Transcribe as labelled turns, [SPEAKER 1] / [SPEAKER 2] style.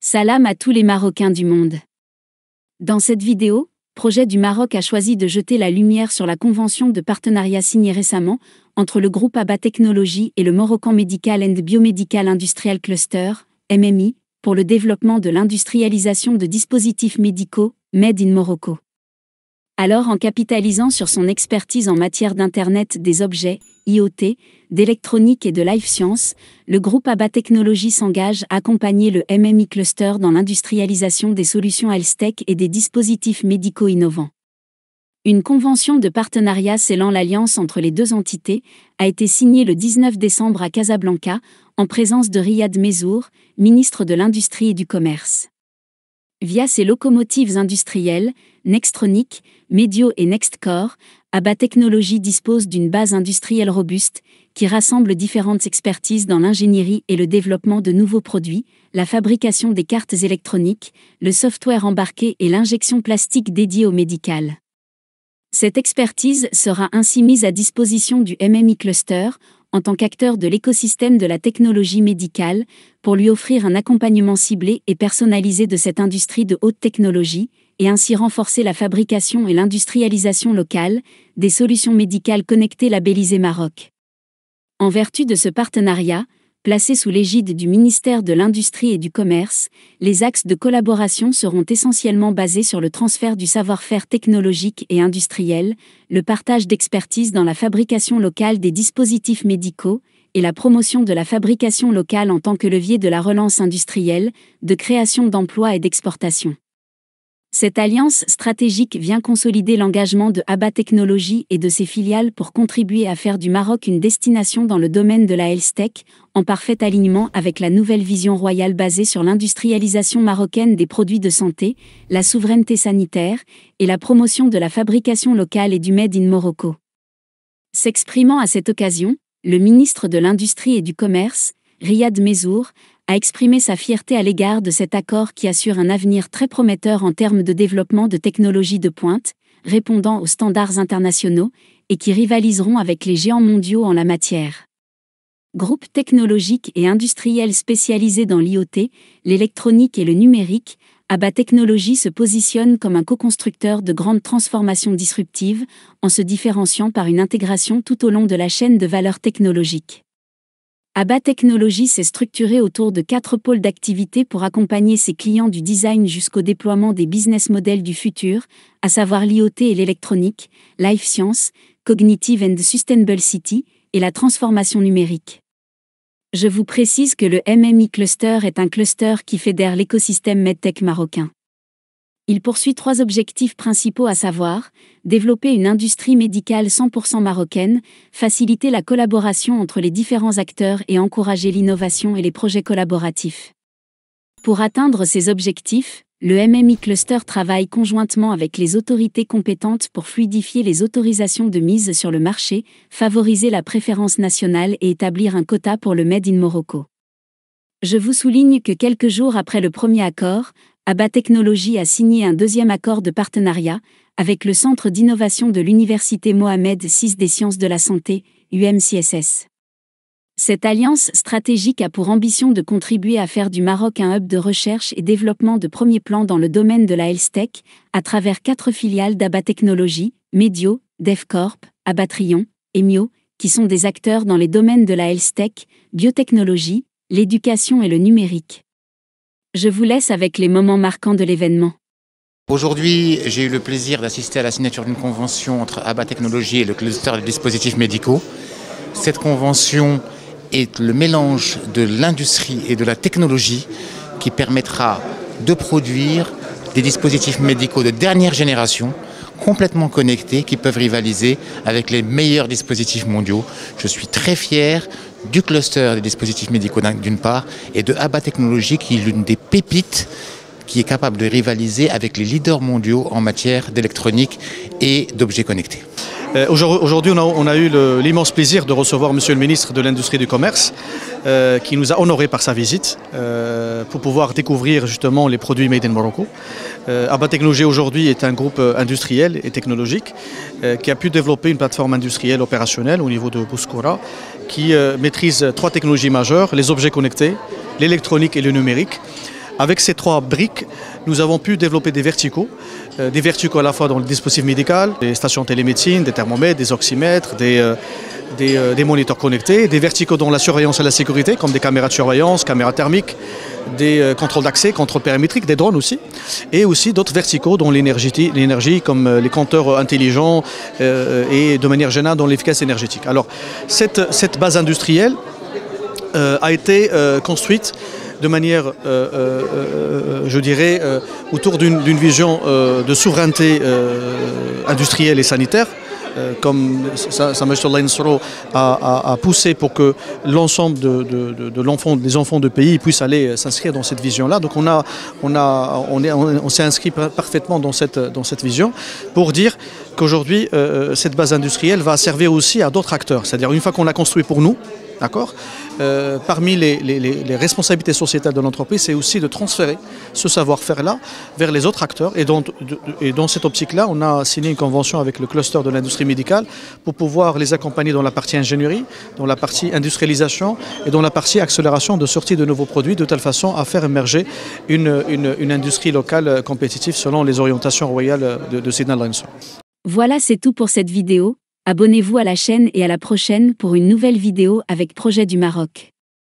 [SPEAKER 1] Salam à tous les Marocains du monde. Dans cette vidéo, Projet du Maroc a choisi de jeter la lumière sur la convention de partenariat signée récemment entre le groupe Abba Technologies et le Moroccan Medical and Biomedical Industrial Cluster, MMI, pour le développement de l'industrialisation de dispositifs médicaux, Made in Morocco. Alors, en capitalisant sur son expertise en matière d'Internet des objets, IoT, d'électronique et de life science, le groupe Abba Technologies s'engage à accompagner le MMI Cluster dans l'industrialisation des solutions health-tech et des dispositifs médicaux innovants. Une convention de partenariat scellant l'alliance entre les deux entités a été signée le 19 décembre à Casablanca, en présence de Riyad Mezour, ministre de l'Industrie et du Commerce. Via ses locomotives industrielles, Nextronic, Medio et Nextcore, Abba Technologies dispose d'une base industrielle robuste qui rassemble différentes expertises dans l'ingénierie et le développement de nouveaux produits, la fabrication des cartes électroniques, le software embarqué et l'injection plastique dédiée au médical. Cette expertise sera ainsi mise à disposition du MMI Cluster, en tant qu'acteur de l'écosystème de la technologie médicale, pour lui offrir un accompagnement ciblé et personnalisé de cette industrie de haute technologie, et ainsi renforcer la fabrication et l'industrialisation locale des solutions médicales connectées labellisées Maroc. En vertu de ce partenariat, placé sous l'égide du ministère de l'Industrie et du Commerce, les axes de collaboration seront essentiellement basés sur le transfert du savoir-faire technologique et industriel, le partage d'expertise dans la fabrication locale des dispositifs médicaux, et la promotion de la fabrication locale en tant que levier de la relance industrielle, de création d'emplois et d'exportation. Cette alliance stratégique vient consolider l'engagement de Abba Technologies et de ses filiales pour contribuer à faire du Maroc une destination dans le domaine de la health-tech, en parfait alignement avec la nouvelle vision royale basée sur l'industrialisation marocaine des produits de santé, la souveraineté sanitaire et la promotion de la fabrication locale et du Made in Morocco. S'exprimant à cette occasion, le ministre de l'Industrie et du Commerce, Riyad Mezour, a exprimé sa fierté à l'égard de cet accord qui assure un avenir très prometteur en termes de développement de technologies de pointe, répondant aux standards internationaux, et qui rivaliseront avec les géants mondiaux en la matière. Groupe technologique et industriel spécialisé dans l'IoT, l'électronique et le numérique, Abba Technologies se positionne comme un co-constructeur de grandes transformations disruptives, en se différenciant par une intégration tout au long de la chaîne de valeur technologique. Abba Technologies s'est structuré autour de 4 pôles d'activité pour accompagner ses clients du design jusqu'au déploiement des business models du futur, à savoir l'IoT et l'électronique, life science, cognitive and sustainable city, et la transformation numérique. Je vous précise que le MMI Cluster est un cluster qui fédère l'écosystème medtech marocain. Il poursuit 3 objectifs principaux à savoir, développer une industrie médicale 100% marocaine, faciliter la collaboration entre les différents acteurs et encourager l'innovation et les projets collaboratifs. Pour atteindre ces objectifs, le MMI Cluster travaille conjointement avec les autorités compétentes pour fluidifier les autorisations de mise sur le marché, favoriser la préférence nationale et établir un quota pour le Made in Morocco. Je vous souligne que quelques jours après le premier accord, Abba Technologies a signé un deuxième accord de partenariat avec le Centre d'innovation de l'Université Mohamed VI des sciences de la santé, UMCSS. Cette alliance stratégique a pour ambition de contribuer à faire du Maroc un hub de recherche et développement de premier plan dans le domaine de la health-tech, à travers 4 filiales d'Abba Technologies, Medio, DevCorp, Abatrion et Mio, qui sont des acteurs dans les domaines de la health-tech, biotechnologie, l'éducation et le numérique. Je vous laisse avec les moments marquants de l'événement.
[SPEAKER 2] Aujourd'hui, j'ai eu le plaisir d'assister à la signature d'une convention entre Abba Technologies et le cluster des dispositifs médicaux. Cette convention est le mélange de l'industrie et de la technologie qui permettra de produire des dispositifs médicaux de dernière génération, complètement connectés, qui peuvent rivaliser avec les meilleurs dispositifs mondiaux. Je suis très fier du cluster des dispositifs médicaux d'une part, et de Abba Technologies qui est l'une des pépites qui est capable de rivaliser avec les leaders mondiaux en matière d'électronique et d'objets connectés.
[SPEAKER 3] Aujourd'hui, on a eu l'immense plaisir de recevoir Monsieur le ministre de l'Industrie et du Commerce qui nous a honorés par sa visite pour pouvoir découvrir justement les produits Made in Morocco. Abba Technologies aujourd'hui est un groupe industriel et technologique qui a pu développer une plateforme industrielle opérationnelle au niveau de Bouskoura qui maîtrise 3 technologies majeures, les objets connectés, l'électronique et le numérique, Avec ces 3 briques, nous avons pu développer des verticaux à la fois dans le dispositif médical, des stations télémédecine, des thermomètres, des oxymètres, des moniteurs connectés, des verticaux dans la surveillance et la sécurité, comme des caméras de surveillance, caméras thermiques, des contrôles d'accès, contrôles périmétriques, des drones aussi, et aussi d'autres verticaux dans l'énergie, comme les compteurs intelligents et de manière générale dans l'efficacité énergétique. Alors, cette base industrielle a été construite de manière, je dirais, autour d'une vision de souveraineté industrielle et sanitaire. Comme Sa Majesté Allah Yansro a poussé pour que l'ensemble des enfants de pays puissent aller s'inscrire dans cette vision-là. Donc on s'est inscrit parfaitement dans cette vision pour dire qu'aujourd'hui, cette base industrielle va servir aussi à d'autres acteurs. C'est-à-dire une fois qu'on l'a construit pour nous, d'accord, parmi les responsabilités sociétales de l'entreprise, c'est aussi de transférer ce savoir-faire-là vers les autres acteurs. Et dans cette optique-là, on a signé une convention avec le cluster de l'industrie médicale pour pouvoir les accompagner dans la partie ingénierie, dans la partie industrialisation et dans la partie accélération de sortie de nouveaux produits, de telle façon à faire émerger une industrie locale compétitive selon les orientations royales de Sayyidina Allah Yansro.
[SPEAKER 1] Voilà, c'est tout pour cette vidéo. Abonnez-vous à la chaîne et à la prochaine pour une nouvelle vidéo avec Projet du Maroc.